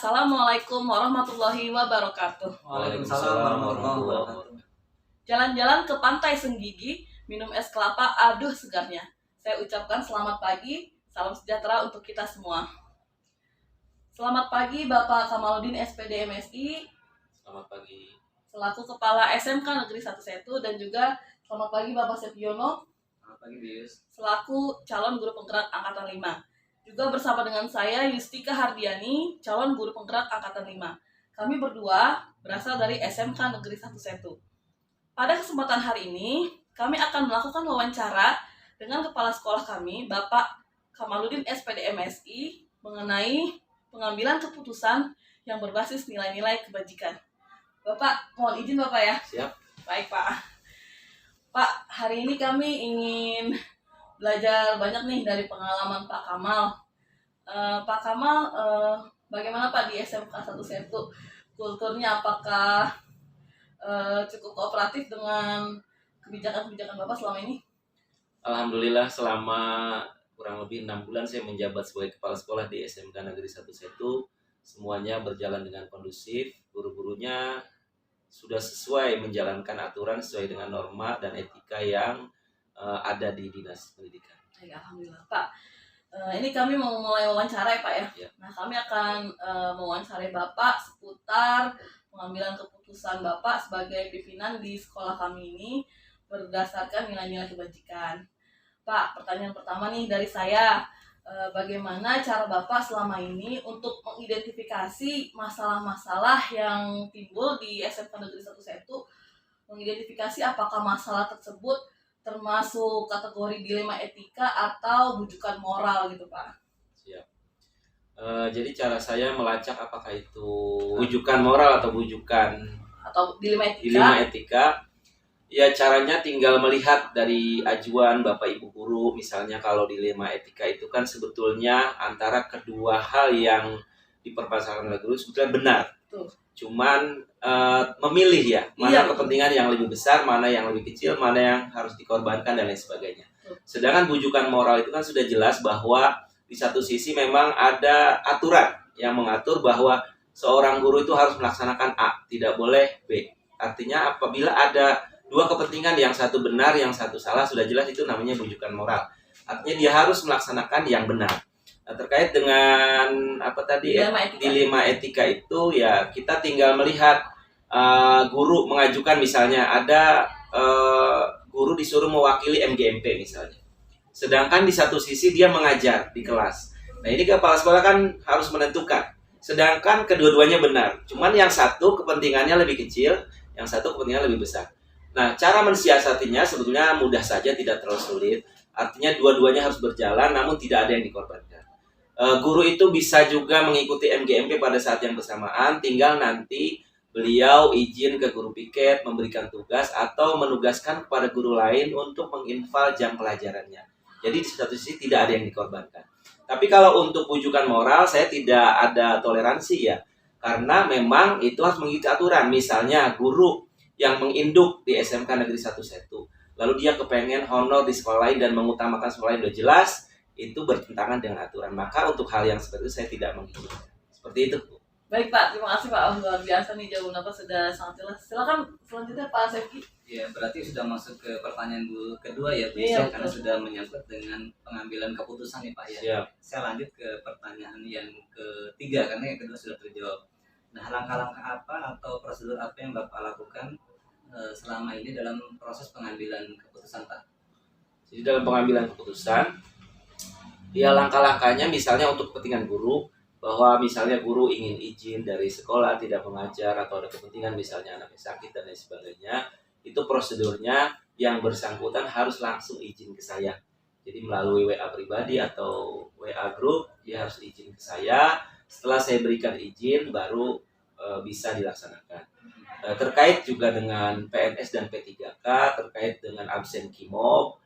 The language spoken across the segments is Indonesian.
Assalamualaikum warahmatullahi wabarakatuh. Waalaikumsalam warahmatullahi wabarakatuh. Jalan-jalan ke Pantai Senggigi, minum es kelapa, aduh segarnya. Saya ucapkan selamat pagi, salam sejahtera untuk kita semua. Selamat pagi Bapak Kamaludin SPD MSI. Selamat pagi. Selaku Kepala SMK Negeri 1 Setu, dan juga selamat pagi Bapak Sepiono. Selamat pagi, Bius. Selaku calon guru penggerak Angkatan 5. Juga bersama dengan saya Yustika Hardiani, calon guru penggerak Angkatan 5. Kami berdua berasal dari SMK Negeri 1 Setu. Pada kesempatan hari ini, kami akan melakukan wawancara dengan kepala sekolah kami, Bapak Kamaludin SPD MSI, mengenai pengambilan keputusan yang berbasis nilai-nilai kebajikan. Bapak, mohon izin Bapak ya. Siap. Baik Pak. Pak, hari ini kami ingin belajar banyak nih dari pengalaman Pak Kamal. Pak Kamal, bagaimana Pak di SMK 1 Setu? Kulturnya apakah cukup kooperatif dengan kebijakan-kebijakan Bapak selama ini? Alhamdulillah, selama kurang lebih 6 bulan saya menjabat sebagai kepala sekolah di SMK Negeri 1 Setu. Semuanya berjalan dengan kondusif, guru-gurunya sudah sesuai menjalankan aturan sesuai dengan norma dan etika yang ada di Dinas Pendidikan. Ya, alhamdulillah Pak. Ini kami mau mulai wawancara ya Pak ya. Ya. Nah, kami akan mewawancarai Bapak seputar pengambilan keputusan Bapak sebagai pimpinan di sekolah kami ini berdasarkan nilai-nilai kebajikan. Pak, pertanyaan pertama nih dari saya. Bagaimana cara Bapak selama ini untuk mengidentifikasi masalah-masalah yang timbul di SMK Negeri 1 Setu, mengidentifikasi apakah masalah tersebut termasuk kategori dilema etika atau bujukan moral gitu Pak? Siap. Jadi cara saya melacak apakah itu bujukan moral atau bujukan Atau dilema etika. Ya, caranya tinggal melihat dari ajuan Bapak Ibu guru. Misalnya kalau dilema etika itu kan sebetulnya antara kedua hal yang dipermasalahkan oleh guru sebetulnya benar. Tuh. Cuman memilih ya, mana kepentingan yang lebih besar, mana yang lebih kecil, mana yang harus dikorbankan dan lain sebagainya. Sedangkan bujukan moral itu kan sudah jelas bahwa di satu sisi memang ada aturan yang mengatur bahwa seorang guru itu harus melaksanakan A, tidak boleh B. Artinya apabila ada dua kepentingan, yang satu benar, yang satu salah, sudah jelas itu namanya bujukan moral. Artinya dia harus melaksanakan yang benar. Nah, terkait dengan dilema etika itu ya kita tinggal melihat guru mengajukan, misalnya ada guru disuruh mewakili MGMP misalnya. Sedangkan di satu sisi dia mengajar di kelas. Nah, ini kepala sekolah kan harus menentukan. Sedangkan kedua-duanya benar. Cuman yang satu kepentingannya lebih kecil, yang satu kepentingannya lebih besar. Nah, cara mensiasatinya sebetulnya mudah saja, tidak terlalu sulit. Artinya dua-duanya harus berjalan, namun tidak ada yang dikorbankan. Guru itu bisa juga mengikuti MGMP pada saat yang bersamaan, tinggal nanti beliau izin ke guru piket, memberikan tugas, atau menugaskan kepada guru lain untuk menginval jam pelajarannya. Jadi di satu sisi tidak ada yang dikorbankan. Tapi kalau untuk bujukan moral, saya tidak ada toleransi ya. Karena memang itu harus mengikuti aturan. Misalnya guru yang menginduk di SMK Negeri 1 Setu, lalu dia kepengen honor di sekolah lain dan mengutamakan sekolah lain, udah jelas itu bertentangan dengan aturan. Maka untuk hal yang seperti itu saya tidak mengizinkan. Seperti itu. Baik Pak, terima kasih Pak. Luar biasa nih, jawaban Bapak sudah sangat jelas. Silakan selanjutnya Pak Sefki. Ya, berarti sudah masuk ke pertanyaan kedua ya, Iya, karena sudah menyangkut dengan pengambilan keputusan nih Pak ya. Siap. Saya lanjut ke pertanyaan yang ketiga, karena yang kedua sudah terjawab. Nah, langkah-langkah apa atau prosedur apa yang Bapak lakukan selama ini dalam proses pengambilan keputusan Pak? Jadi dalam pengambilan keputusan, ya langkah-langkahnya misalnya untuk kepentingan guru, bahwa misalnya guru ingin izin dari sekolah tidak mengajar atau ada kepentingan misalnya anaknya sakit dan lain sebagainya, itu prosedurnya yang bersangkutan harus langsung izin ke saya. Jadi melalui WA pribadi atau WA grup, dia harus izin ke saya. Setelah saya berikan izin baru bisa dilaksanakan. Terkait juga dengan PNS dan P3K, terkait dengan absen KIMOB,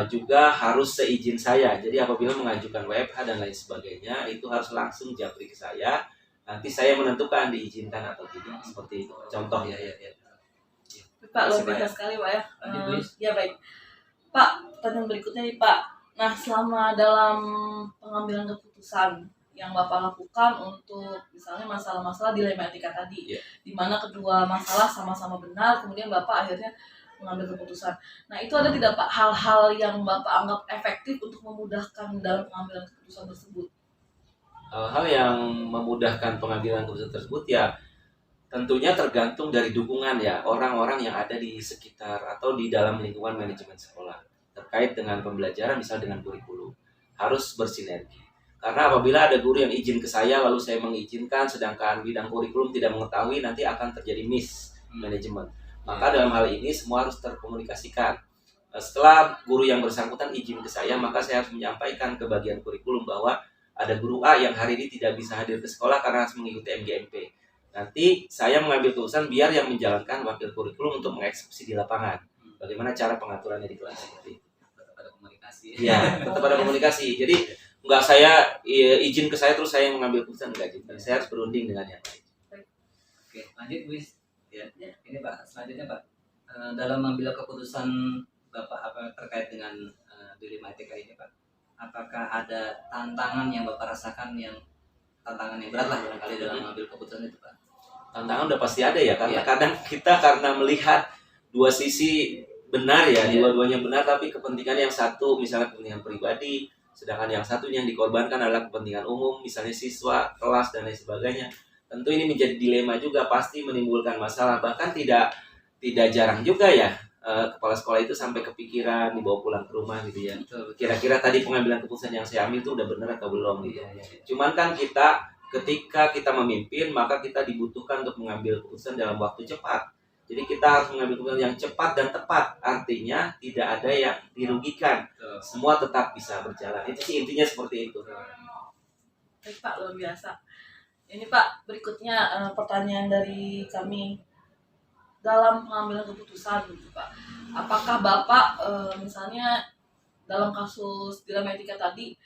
juga harus seizin saya. Jadi apabila mengajukan WFH dan lain sebagainya, itu harus langsung japri ke saya. Nanti saya menentukan diizinkan atau tidak. Seperti itu. Contoh ya. Pak, luar biasa sekali Pak ya. Ya baik. Pak, pertanyaan berikutnya nih Pak. Nah, selama dalam pengambilan keputusan, yang Bapak lakukan untuk misalnya masalah-masalah dilematika tadi, di mana kedua masalah sama-sama benar, kemudian Bapak akhirnya mengambil keputusan. Nah, itu ada tidak Pak hal-hal yang Bapak anggap efektif untuk memudahkan dalam pengambilan keputusan tersebut? Hal-hal yang memudahkan pengambilan keputusan tersebut ya tentunya tergantung dari dukungan ya orang-orang yang ada di sekitar atau di dalam lingkungan manajemen sekolah terkait dengan pembelajaran, misal dengan kurikulum harus bersinergi. Karena apabila ada guru yang izin ke saya lalu saya mengizinkan sedangkan bidang kurikulum tidak mengetahui, nanti akan terjadi manajemen. Maka dalam hal ini semua harus terkomunikasikan. Setelah guru yang bersangkutan izin ke saya, maka saya harus menyampaikan ke bagian kurikulum bahwa ada guru A yang hari ini tidak bisa hadir ke sekolah karena harus mengikuti MGMP. Nanti saya mengambil keputusan biar yang menjalankan wakil kurikulum untuk mengeksekusi di lapangan. Bagaimana cara pengaturannya di kelas seperti itu. Tetap ada komunikasi. Ya, tetap ada komunikasi. Jadi enggak saya izin ke saya terus saya mengambil keputusan, enggak gitu. Saya harus berunding dengan yang lain. Oke, lanjut Bu. Ya. Ini Pak, selanjutnya Pak, dalam mengambil keputusan Bapak apa terkait dengan dilematika ini Pak, apakah ada tantangan yang Bapak rasakan yang tantangan yang berat lah barangkali dalam mengambil keputusan itu Pak? Tantangan udah pasti ada ya, karena kadang kita karena melihat dua sisi benar ya, dua-duanya benar, tapi kepentingan yang satu misalnya kepentingan pribadi, sedangkan yang satu yang dikorbankan adalah kepentingan umum, misalnya siswa, kelas dan lain sebagainya. Tentu ini menjadi dilema juga, pasti menimbulkan masalah. Bahkan tidak jarang juga ya kepala sekolah itu sampai kepikiran dibawa pulang ke rumah gitu ya. Kira-kira tadi pengambilan keputusan yang saya ambil itu udah benar atau belum gitu. Cuman kan ketika kita memimpin, maka kita dibutuhkan untuk mengambil keputusan dalam waktu cepat. Jadi kita harus mengambil keputusan yang cepat dan tepat. Artinya tidak ada yang dirugikan. Semua tetap bisa berjalan. Itu sih intinya seperti itu. Baik Pak, luar biasa. Ini Pak, berikutnya pertanyaan dari kami. Dalam pengambilan keputusan gitu Pak, apakah Bapak misalnya dalam kasus dilematika tadi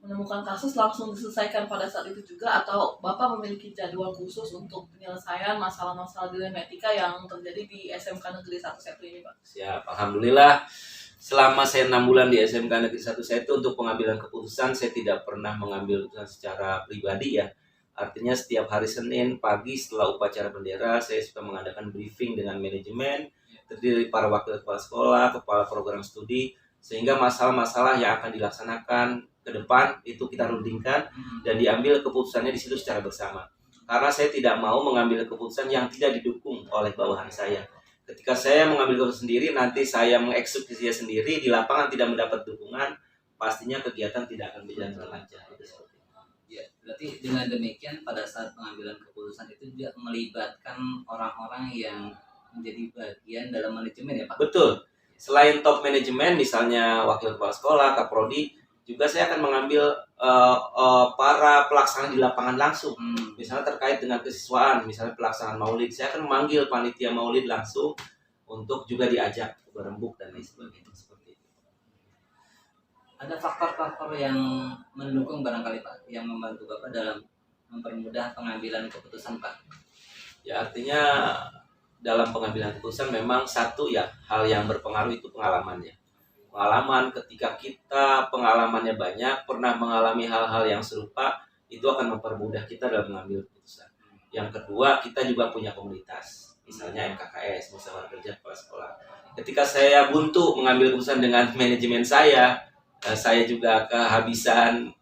menemukan kasus langsung diselesaikan pada saat itu juga, atau Bapak memiliki jadwal khusus untuk penyelesaian masalah-masalah dilematika yang terjadi di SMK Negeri 1 Setu ini Pak? Siap, alhamdulillah selama saya 6 bulan di SMK Negeri 1 Setu untuk pengambilan keputusan saya tidak pernah mengambil keputusan secara pribadi ya. Artinya setiap hari Senin pagi setelah upacara bendera saya suka mengadakan briefing dengan manajemen, terdiri dari para wakil kepala sekolah, kepala program studi, sehingga masalah-masalah yang akan dilaksanakan ke depan itu kita rundingkan dan diambil keputusannya di situ secara bersama. Karena saya tidak mau mengambil keputusan yang tidak didukung oleh bawahan saya. Ketika saya mengambil keputusan sendiri, nanti saya mengeksekusinya sendiri di lapangan tidak mendapat dukungan, pastinya kegiatan tidak akan berjalan dengan lancar. Ya, berarti dengan demikian pada saat pengambilan keputusan itu juga melibatkan orang-orang yang menjadi bagian dalam manajemen ya Pak? Betul. Selain top manajemen, misalnya wakil kepala sekolah, kaprodi, juga saya akan mengambil para pelaksana di lapangan langsung. Misalnya terkait dengan kesiswaan, misalnya pelaksanaan maulid, saya akan memanggil panitia maulid langsung untuk juga diajak berembuk dan lain sebagainya. Ada faktor-faktor yang mendukung barangkali Pak, yang membantu Bapak dalam mempermudah pengambilan keputusan Pak? Ya artinya dalam pengambilan keputusan memang satu ya hal yang berpengaruh itu pengalamannya. Pengalaman ketika kita pengalamannya banyak, pernah mengalami hal-hal yang serupa, itu akan mempermudah kita dalam mengambil keputusan. Yang kedua, kita juga punya komunitas, misalnya MKKS, musyawarah kerja kepala sekolah. Ketika saya buntu mengambil keputusan dengan manajemen saya juga kehabisan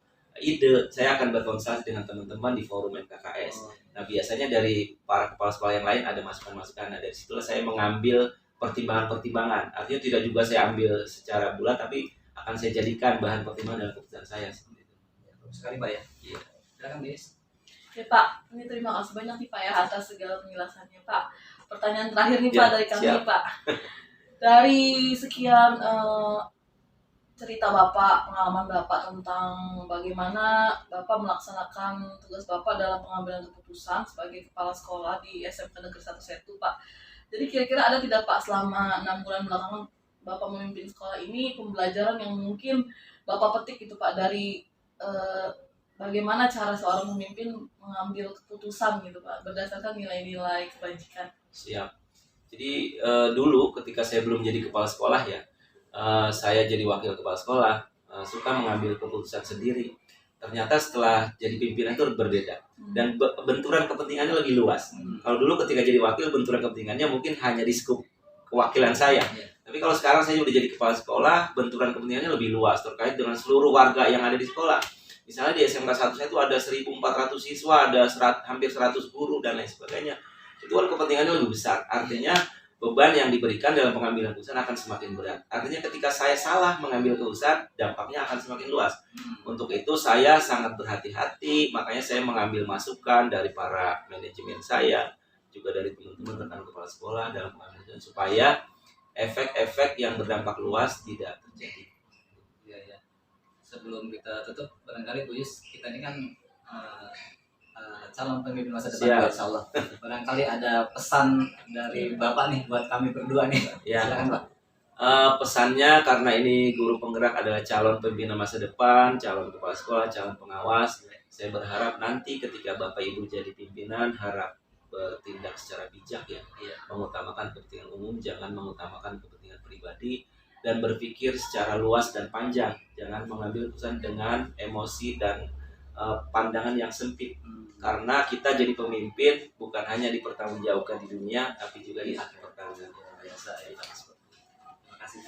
ide, saya akan berkonsultasi dengan teman-teman di forum MKKS. Nah biasanya dari para kepala sekolah yang lain ada masukan-masukan. Nah dari situ saya mengambil pertimbangan-pertimbangan. Artinya tidak juga saya ambil secara bulat, tapi akan saya jadikan bahan pertimbangan dalam keputusan saya. Bagus sekali Pak ya. Iya. Silakan Bis. Ya Pak, ini terima kasih banyak nih Pak ya atas segala penjelasannya Pak. Pertanyaan terakhir nih Pak dari kami nih Pak. Dari sekian cerita Bapak, pengalaman Bapak tentang bagaimana Bapak melaksanakan tugas Bapak dalam pengambilan keputusan sebagai kepala sekolah di SMK Negeri 1 Setu Pak. Jadi kira-kira ada tidak Pak selama 6 bulan belakangan Bapak memimpin sekolah ini pembelajaran yang mungkin Bapak petik gitu Pak dari bagaimana cara seorang pemimpin mengambil keputusan gitu Pak berdasarkan nilai-nilai kebajikan? Siap. Jadi dulu ketika saya belum jadi kepala sekolah ya, saya jadi wakil kepala sekolah, suka mengambil keputusan sendiri. ternyata setelah jadi pimpinan itu berbeda dan benturan kepentingannya lebih luas. Kalau dulu ketika jadi wakil, benturan kepentingannya mungkin hanya di skup kewakilan saya. Tapi kalau sekarang saya udah jadi kepala sekolah, benturan kepentingannya lebih luas terkait dengan seluruh warga yang ada di sekolah. Misalnya di SMK 1 saya itu ada 1.400 siswa, ada hampir 100 guru dan lain sebagainya. Itu kan kepentingannya lebih besar. Artinya beban yang diberikan dalam pengambilan keputusan akan semakin berat. Artinya ketika saya salah mengambil keputusan, dampaknya akan semakin luas. Untuk itu saya sangat berhati-hati, makanya saya mengambil masukan dari para manajemen saya, juga dari teman-teman rekan kepala sekolah dalam pengambilan keputusan supaya efek-efek yang berdampak luas tidak terjadi. Ya. Sebelum kita tutup, barangkali Bu Yus, kita ini kan calon pemimpin masa depan, Insya Allah. Barangkali ada pesan dari Bapak nih buat kami berdua nih. Ya. Silakan Pak. Pesannya, karena ini guru penggerak adalah calon pembina masa depan, calon kepala sekolah, calon pengawas, saya berharap nanti ketika Bapak Ibu jadi pimpinan, harap bertindak secara bijak ya, mengutamakan kepentingan umum, jangan mengutamakan kepentingan pribadi, dan berpikir secara luas dan panjang, jangan mengambil keputusan dengan emosi dan pandangan yang sempit. Karena kita jadi pemimpin bukan hanya dipertanggungjawabkan di dunia, tapi juga di akhir pertanggungjawab. Terima kasih.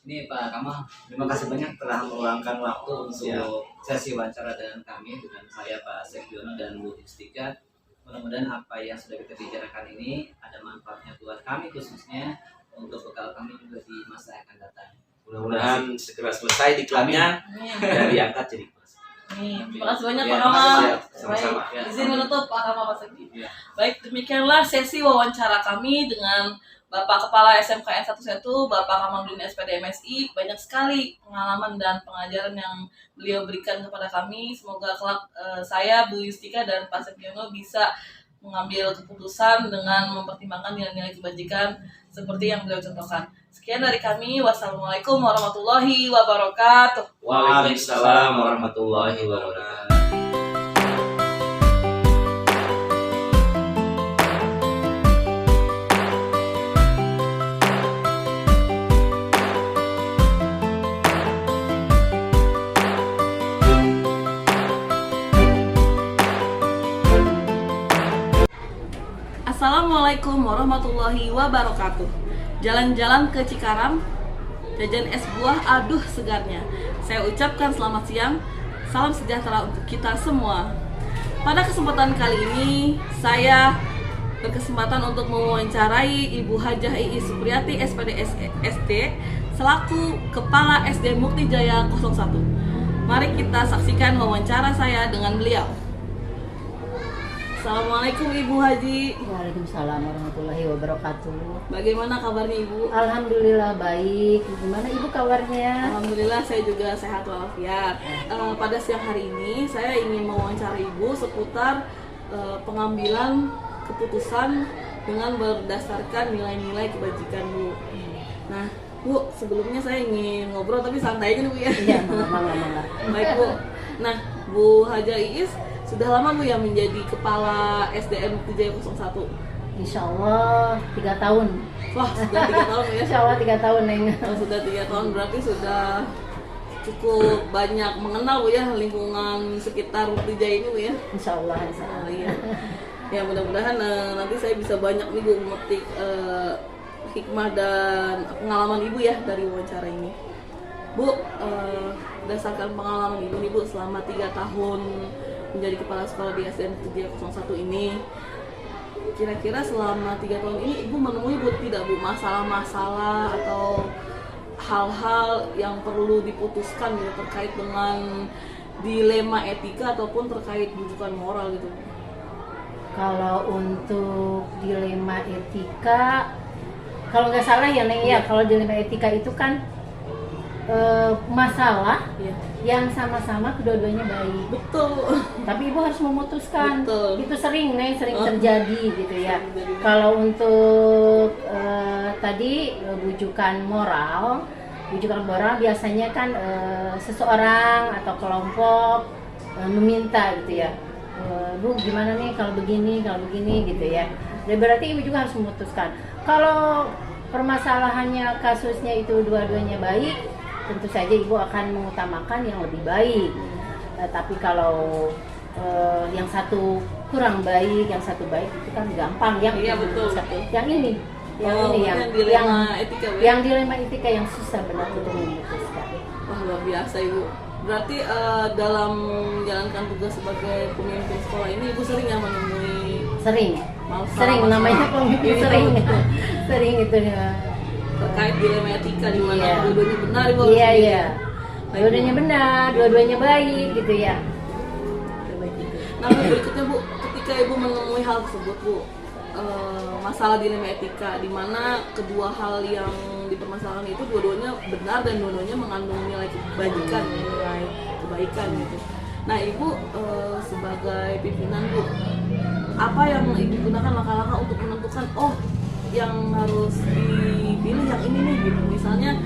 Ini Pak Kamal, terima kasih banyak telah meluangkan waktu untuk sesi wawancara dengan kami, dengan saya Pak Sekiono dan Bu Yustika. Mudah-mudahan apa yang sudah kita bicarakan ini ada manfaatnya buat kami, khususnya untuk bekal kami juga di masa yang akan datang. Mudah-mudahan segera selesai diklatnya dan diangkat jadi kelas. Terima kasih banyak Ya, Pak Kamal. sama-sama. Baik, izin menutup Pak Kamal Pak Segi. Ya. Baik, demikianlah sesi wawancara kami dengan Bapak Kepala SMKN 11, Bapak Kamaludin SPD MSI. Banyak sekali pengalaman dan pengajaran yang beliau berikan kepada kami. Semoga kelak saya, Bu Yustika, dan Pak Sekiono bisa mengambil keputusan dengan mempertimbangkan nilai-nilai kebajikan seperti yang beliau contohkan. Sekian dari kami. Wassalamualaikum warahmatullahi wabarakatuh. Waalaikumsalam warahmatullahi wabarakatuh. Assalamualaikum warahmatullahi wabarakatuh. Jalan-jalan ke Cikarang, jajan es buah, aduh segarnya. Saya ucapkan selamat siang, salam sejahtera untuk kita semua. Pada kesempatan kali ini, saya berkesempatan untuk mewawancarai Ibu Hajah Iis Supriyati SPD SD selaku Kepala SD Mukti Jaya 01. Mari kita saksikan wawancara saya dengan beliau. Assalamualaikum Ibu Haji. Waalaikumsalam warahmatullahi wabarakatuh. Bagaimana kabarnya Ibu? Alhamdulillah baik. Gimana Ibu kabarnya? Alhamdulillah saya juga sehat walafiat. Pada siang hari ini saya ingin mewawancara Ibu seputar pengambilan keputusan dengan berdasarkan nilai-nilai kebajikan Bu. Nah Bu, sebelumnya saya ingin ngobrol tapi santai aja nih Bu ya. Iya, mangga. Baik Bu. Nah Bu Hajah Iis sudah lama Bu ya menjadi Kepala SDN Mukti Jaya 01? Insya Allah 3 tahun. Wah, sudah 3 tahun ya? Insya Allah 3 tahun Neng. Oh, sudah 3 tahun berarti sudah cukup banyak mengenal Bu ya lingkungan sekitar Mukti Jaya ini Bu ya? Insya Allah. Oh, iya. Ya mudah-mudahan nanti saya bisa banyak nih Bu memetik hikmah dan pengalaman Ibu ya dari wawancara ini. Bu, berdasarkan pengalaman Ibu nih Bu selama 3 tahun menjadi kepala sekolah di SDN Mukti Jaya 01 ini, kira-kira selama 3 tahun ini Ibu menemui Bu tidak Bu masalah-masalah atau hal-hal yang perlu diputuskan gitu terkait dengan dilema etika ataupun terkait bujukan moral gitu? Kalau untuk dilema etika, kalau nggak salah ya Neng ya, kalau dilema etika itu kan masalah Iya. yang sama-sama kedua-duanya baik. Betul. Tapi Ibu harus memutuskan. Betul. Itu sering terjadi gitu ya. Sering terjadi. Kalau untuk tadi bujukan moral biasanya kan seseorang atau kelompok meminta gitu ya. Bu gimana nih kalau begini gitu ya. Dan berarti Ibu juga harus memutuskan. Kalau permasalahannya kasusnya itu dua-duanya baik, tentu saja Ibu akan mengutamakan yang lebih baik. Tapi kalau yang satu kurang baik, yang satu baik itu kan gampang ya. Iya, betul. Yang ini, yang dilema etika, Bu. yang dilema etika yang susah benar untuk memutuskan. Wah, luar biasa Ibu. Berarti dalam menjalankan tugas sebagai pemimpin sekolah ini Ibu sering ya menemui Sering masalah-masalah namanya pemimpin ini sering tuh, sering itu ya. terkait dilema etika di mana Iya. dua-duanya benar Ibu. Iya harus iya. Baik, Dua-duanya Bu. benar, dua-duanya baik gitu ya. Oke, baik. Nah, berikutnya Bu, ketika Ibu menemui hal tersebut Bu, masalah dilema etika di mana kedua hal yang dipermasalahkan itu dua-duanya benar dan dua-duanya mengandung nilai kebajikan, nilai kebaikan gitu. Nah, Ibu sebagai pimpinan Bu, apa yang Ibu gunakan langkah-langkah untuk menentukan yang harus dipilih yang ini nih gitu. Misalnya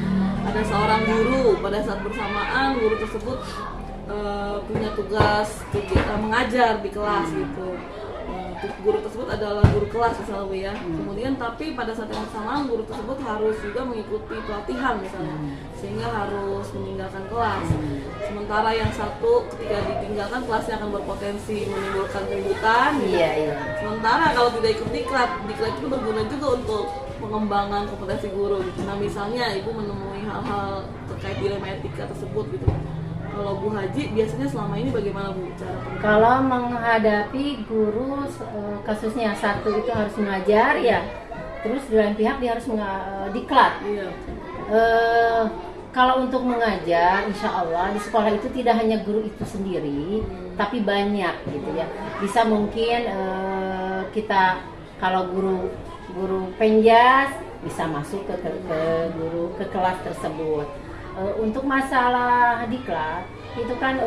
ada seorang guru, pada saat bersamaan guru tersebut punya tugas mengajar di kelas gitu. Guru tersebut adalah guru kelas misalnya Bu ya. Kemudian tapi pada saat yang bersamaan guru tersebut harus juga mengikuti pelatihan misalnya, sehingga harus meninggalkan kelas. Sementara yang satu ketika ditinggalkan kelasnya akan berpotensi menimbulkan keributan. Iya iya. Sementara kalau tidak ikut diklat itu berguna juga untuk pengembangan kompetensi guru gitu. Nah, misalnya Ibu menemui hal-hal terkait dilema etika tersebut gitu. Kalau Bu Haji biasanya selama ini bagaimana Bu cara Kalau menghadapi guru kasusnya satu itu harus mengajar ya, terus di lain pihak dia harus diklat. Iya. Kalau untuk mengajar, insya Allah di sekolah itu tidak hanya guru itu sendiri, tapi banyak gitu ya. Bisa mungkin kita kalau guru penjas bisa masuk ke guru ke kelas tersebut. Untuk masalah diklat itu kan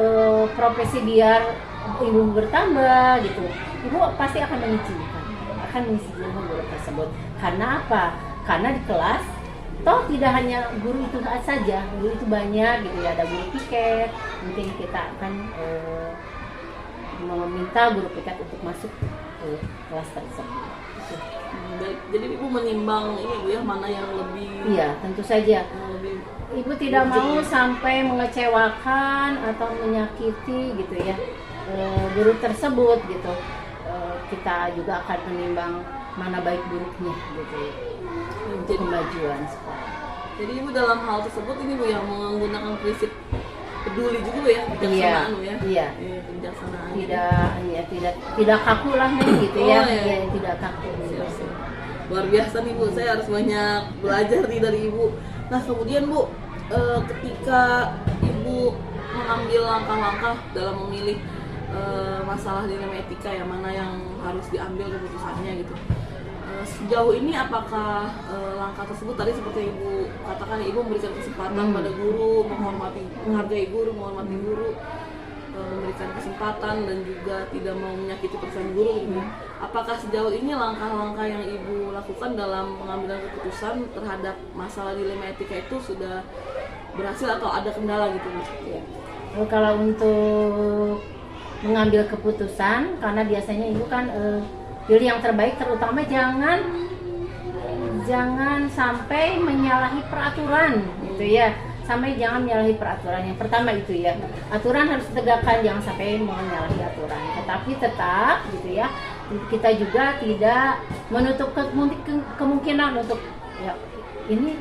profesi biar ibu bertambah gitu, ibu pasti akan mengizinkan guru tersebut. Karena apa? Karena di kelas toh tidak hanya guru itu saja, guru itu banyak gitu ya. Ada guru piket, mungkin kita akan meminta guru piket untuk masuk ke kelas tersebut. Jadi Ibu menimbang ini Bu ya, mana yang lebih. Iya, tentu saja. Lebih Ibu tidak mau sampai mengecewakan atau menyakiti gitu ya guru tersebut gitu. Kita juga akan menimbang mana baik buruknya gitu ya, untuk kemajuan sekolah. Jadi Ibu dalam hal tersebut ini Bu yang menggunakan prinsip peduli juga Bu ya, kebijaksanaan Bu ya. Iya. Kebijaksanaan. Tidak kaku lah nih gitu ya. Iya. Iya, tidak kaku. Siap. Luar biasa nih Bu, saya harus banyak belajar nih dari Ibu. Nah, kemudian Bu, ketika Ibu mengambil langkah-langkah dalam memilih masalah dilema etika yang mana yang harus diambil keputusannya gitu, sejauh ini apakah langkah tersebut tadi seperti Ibu katakan, Ibu memberikan kesempatan pada guru, menghargai guru, menghormati guru, memberikan kesempatan dan juga tidak mau menyakiti perasaan guru gitu. Apakah sejauh ini langkah-langkah yang Ibu lakukan dalam pengambilan keputusan terhadap masalah dilema etika itu sudah berhasil atau ada kendala gitu Bu? Ya. Kalau untuk mengambil keputusan, karena biasanya Ibu kan pilih yang terbaik, terutama jangan sampai menyalahi peraturan gitu ya. Jangan menyalahi peraturan. Yang pertama itu ya, aturan harus ditegakkan, jangan sampai menyalahi aturan. Tetapi tetap gitu ya, kita juga tidak menutup kemungkinan untuk ya ini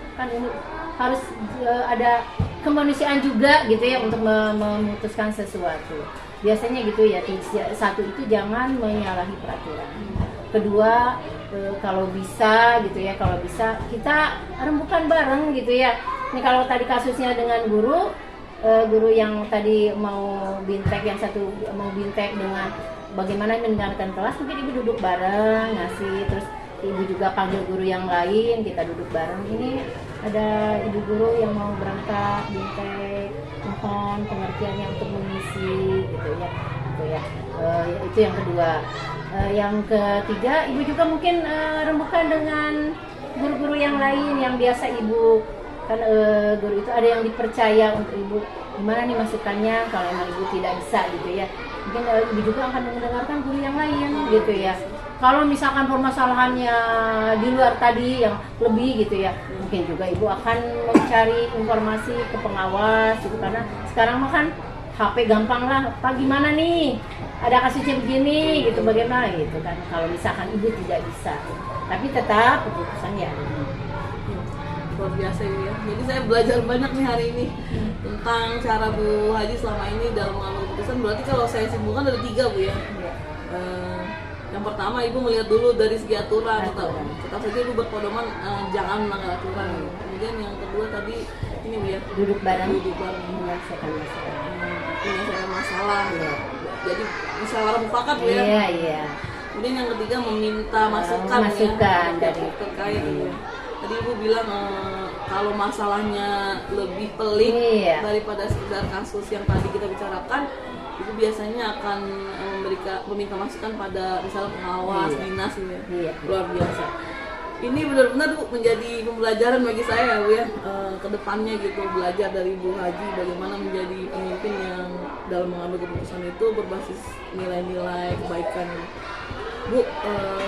harus ada kemanusiaan juga gitu ya untuk memutuskan sesuatu. Biasanya gitu ya. Satu itu jangan menyalahi peraturan. Kedua, kalau bisa gitu ya, kalau bisa kita rembukan bareng gitu ya. Ini kalau tadi kasusnya dengan guru yang tadi mau bintek, yang satu mau bintek dengan bagaimana meninggalkan kelas, mungkin ibu duduk bareng ngasih, terus ibu juga panggil guru yang lain, kita duduk bareng. Ini ada ibu guru yang mau berangkat bintek, mohon pengertiannya untuk mengisi gitu ya. Itu yang kedua. Yang ketiga, ibu juga mungkin rembukan dengan guru-guru yang lain yang biasa ibu kan, guru itu ada yang dipercaya untuk ibu, gimana nih masukannya kalau emang ibu tidak bisa gitu ya. Mungkin ibu juga akan mendengarkan guru yang lain gitu ya. Kalau misalkan permasalahannya di luar tadi yang lebih gitu ya, mungkin juga ibu akan mencari informasi ke pengawas gitu, karena sekarang mah kan HP gampang lah, Pak gimana nih? Ada kasusnya begini, gitu bagaimana gitu kan? Kalau misalkan ibu tidak bisa, tapi tetap keputusan ya. Luar biasa ini ya. Jadi saya belajar banyak nih hari ini tentang cara Bu Haji selama ini dalam mengambil keputusan. Berarti kalau saya simpulkan ada 3 Bu ya. Yang pertama ibu melihat dulu dari segi aturan. Tetap saja ibu berpedoman jangan melanggar aturan. Kemudian yang kedua tadi ini Bu ya, Duduk bareng, menyelesaikan masalah. Ya. Jadi musyawarah mufakat Bu ya. Iya. Kemudian yang ketiga meminta masukan ya, dari terkait ya. Tadi ibu bilang kalau masalahnya lebih pelik daripada sekedar kasus yang tadi kita bicarakan, ibu biasanya akan meminta masukan pada misalnya pengawas dinas gitu ya. Luar biasa. Ini benar-benar Bu menjadi pembelajaran bagi saya ya Bu ya, kedepannya gitu, belajar dari Bu Haji bagaimana menjadi pemimpin yang dalam mengambil keputusan itu berbasis nilai-nilai kebaikan. Bu,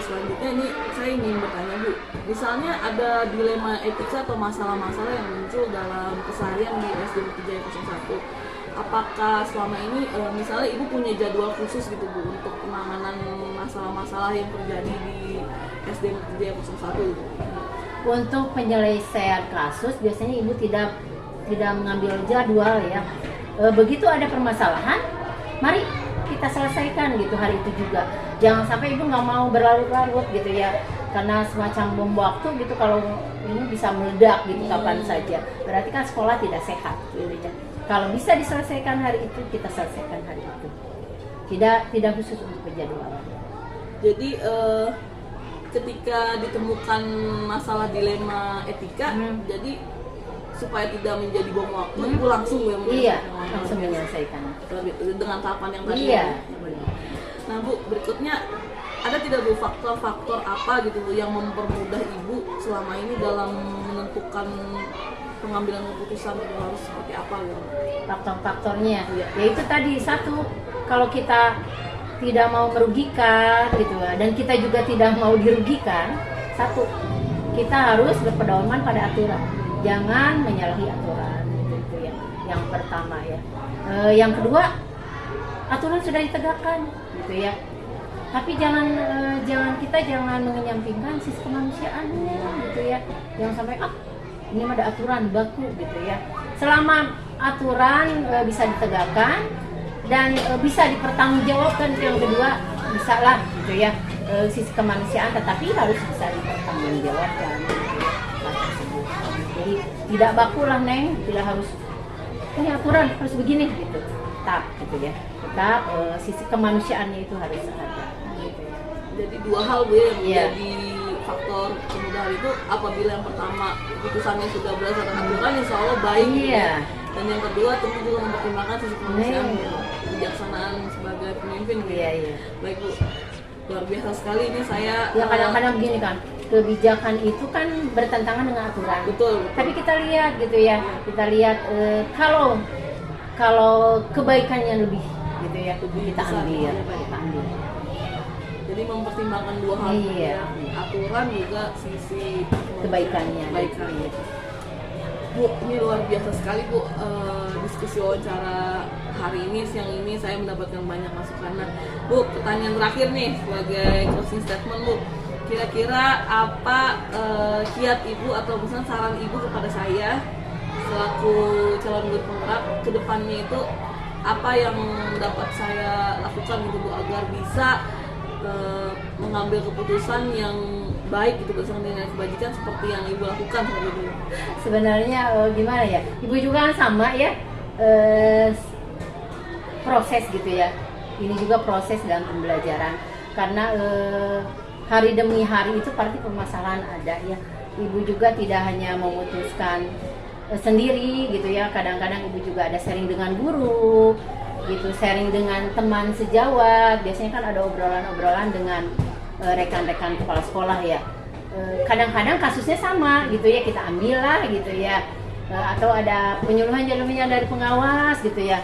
selanjutnya ini saya ingin bertanya Bu, misalnya ada dilema etika atau masalah-masalah yang muncul dalam keseharian di SD 301, apakah selama ini misalnya Ibu punya jadwal khusus gitu Bu untuk penanganan masalah-masalah yang terjadi di SD 301 gitu? Untuk penyelesaian kasus biasanya ibu tidak mengambil jadwal ya. Begitu ada permasalahan, mari kita selesaikan gitu hari itu juga. Jangan sampai ibu nggak mau berlarut-larut gitu ya, karena semacam bom waktu gitu. Kalau ini bisa meledak gitu kapan saja, berarti kan sekolah tidak sehat gitu ya. Kalau bisa diselesaikan hari itu, kita selesaikan hari itu. Tidak khusus untuk penjadwalan. Jadi ketika ditemukan masalah dilema etika, jadi supaya tidak menjadi bom waktu, ibu langsung ya langsung menyelesaikan dengan tahapan yang tadi. Nah Bu, berikutnya ada tidak Bu faktor-faktor apa gitu Bu yang mempermudah ibu selama ini dalam menentukan pengambilan keputusan itu harus seperti apa gitu? Faktor-faktornya yaitu tadi, satu, kalau kita tidak mau merugikan gitu dan kita juga tidak mau dirugikan, satu, kita harus berpedoman pada aturan, jangan menyalahi aturan gitu ya. Yang pertama ya. Yang kedua, aturan sudah ditegakkan gitu ya, tapi jangan mengenyampingkan sisi kemanusiaannya gitu ya. Jangan sampai ini ada aturan baku gitu ya. Selama aturan bisa ditegakkan dan bisa dipertanggungjawabkan, yang kedua bisa lah gitu ya, sisi kemanusiaan tetapi harus bisa dipertanggungjawabkan gitu ya, jadi tidak baku lah Neng, tidak harus ini aturan harus begini gitu, tetap gitu ya, tetap sisi kemanusiaannya itu harus ada gitu ya. Jadi 2 hal Bu yang menjadi faktor kemudahan itu, apabila yang pertama keputusannya sudah berdasarkan aturan, insya Allah baik dan yang kedua tentu juga mempertimbangkan sisi kemanusiaan, kebijaksanaan sebagai pemimpin gitu. Baik Bu, luar biasa sekali ini saya. Ya kadang-kadang begini kan, kebijakan itu kan bertentangan dengan aturan. Betul. Tapi kita lihat gitu ya, kalau kebaikannya lebih gitu ya, kita ambil. Jadi mempertimbangkan 2 hal ya, aturan juga sisi kebaikannya. Bu, ini luar biasa sekali Bu, diskusi wawancara hari ini, siang ini saya mendapatkan banyak masukan. Nah Bu, pertanyaan terakhir nih sebagai closing statement Bu, kira-kira apa kiat Ibu atau misalnya saran Ibu kepada saya selaku calon guru penggerak ke depannya itu, apa yang dapat saya lakukan gitu Bu agar bisa mengambil keputusan yang baik gitu berdasarkan nilai kebajikan seperti yang Ibu lakukan seperti itu? Sebenarnya gimana ya, Ibu juga kan sama ya, proses gitu ya. Ini juga proses dalam pembelajaran, karena hari demi hari itu pasti permasalahan ada ya. Ibu juga tidak hanya memutuskan sendiri gitu ya, kadang-kadang Ibu juga ada sharing dengan guru gitu, sharing dengan teman sejawat. Biasanya kan ada obrolan-obrolan dengan rekan-rekan kepala sekolah ya. Kadang-kadang kasusnya sama gitu ya, kita ambil lah gitu ya, atau ada penyuluhan dari pengawas gitu ya,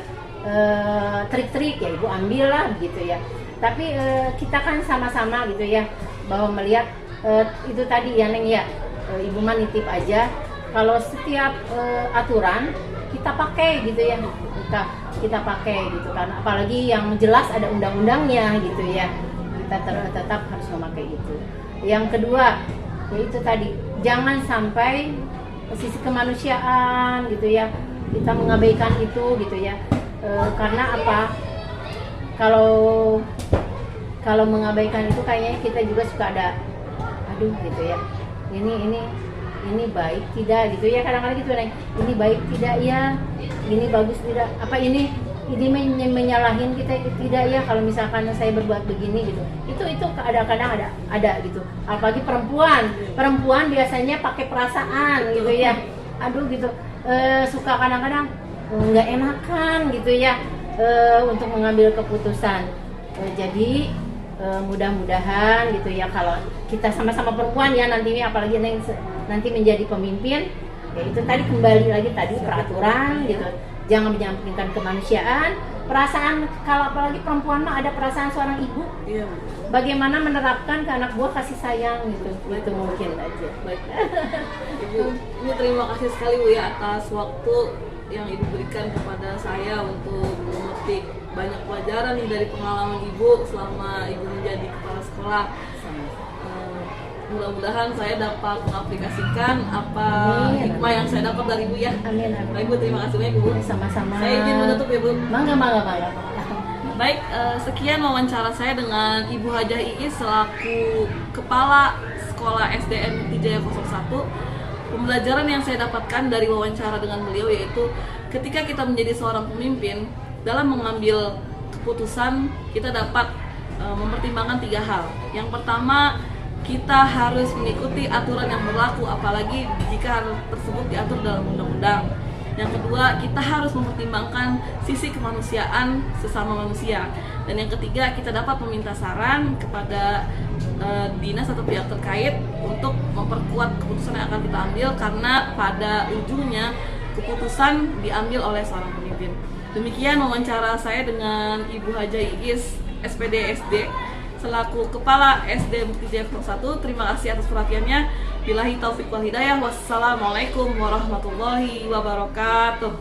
trik-trik ya Ibu ambil lah gitu ya. Tapi kita kan sama-sama gitu ya, bahwa melihat itu tadi ya Neng ya, Ibu mah nitip aja kalau setiap aturan kita pakai gitu ya, kita pakai gitu kan. Apalagi yang jelas ada undang-undangnya gitu ya. Kita tetap harus memakai itu. Yang kedua, yaitu tadi jangan sampai sisi kemanusiaan gitu ya. Kita mengabaikan itu gitu ya. Karena apa? Kalau mengabaikan itu kayaknya kita juga suka ada aduh gitu ya. Ini baik tidak gitu ya, kadang-kadang gitu nih, ini baik tidak ya, ini bagus tidak, apa ini menyalahin kita tidak ya kalau misalkan saya berbuat begini gitu. Itu kadang-kadang ada gitu. Apalagi perempuan biasanya pakai perasaan gitu ya. Aduh gitu, suka kadang-kadang nggak enakan gitu ya untuk mengambil keputusan. Jadi mudah-mudahan gitu ya, kalau kita sama-sama perempuan ya nantinya, apalagi nanti menjadi pemimpin, ya itu tadi kembali lagi tadi peraturan gitu, jangan menyampingkan kemanusiaan, perasaan. Kalau apalagi perempuan mah ada perasaan seorang ibu, Iya. bagaimana menerapkan ke anak buah kasih sayang gitu, itu mungkin aja. Baik. Ibu, ini terima kasih sekali Bu ya atas waktu yang Ibu berikan kepada saya untuk memetik banyak pelajaran nih dari pengalaman Ibu selama Ibu menjadi kepala sekolah. Mudah-mudahan saya dapat mengaplikasikan apa hikmah yang saya dapat dari Ibu ya. Amin. Baik Bu, terima kasih banyak Bu. Sama-sama. Saya izin menutup ya Bu. Mangga. Baik, sekian wawancara saya dengan Ibu Hajah Iis selaku Kepala Sekolah SDN Mukti Jaya 01. Pembelajaran yang saya dapatkan dari wawancara dengan beliau yaitu ketika kita menjadi seorang pemimpin, dalam mengambil keputusan kita dapat mempertimbangkan 3 hal. Yang pertama, kita harus mengikuti aturan yang berlaku, apalagi jika hal tersebut diatur dalam undang-undang. Yang kedua, kita harus mempertimbangkan sisi kemanusiaan sesama manusia. Dan yang ketiga, kita dapat meminta saran kepada dinas atau pihak terkait untuk memperkuat keputusan yang akan kita ambil, karena pada ujungnya keputusan diambil oleh seorang pemimpin. Demikian wawancara saya dengan Ibu Hajah Iis, SPD SD, selaku Kepala SD Mukti Jaya 01. Terima kasih atas perhatiannya. Billahi taufiq wal hidayah. Wassalamualaikum warahmatullahi wabarakatuh.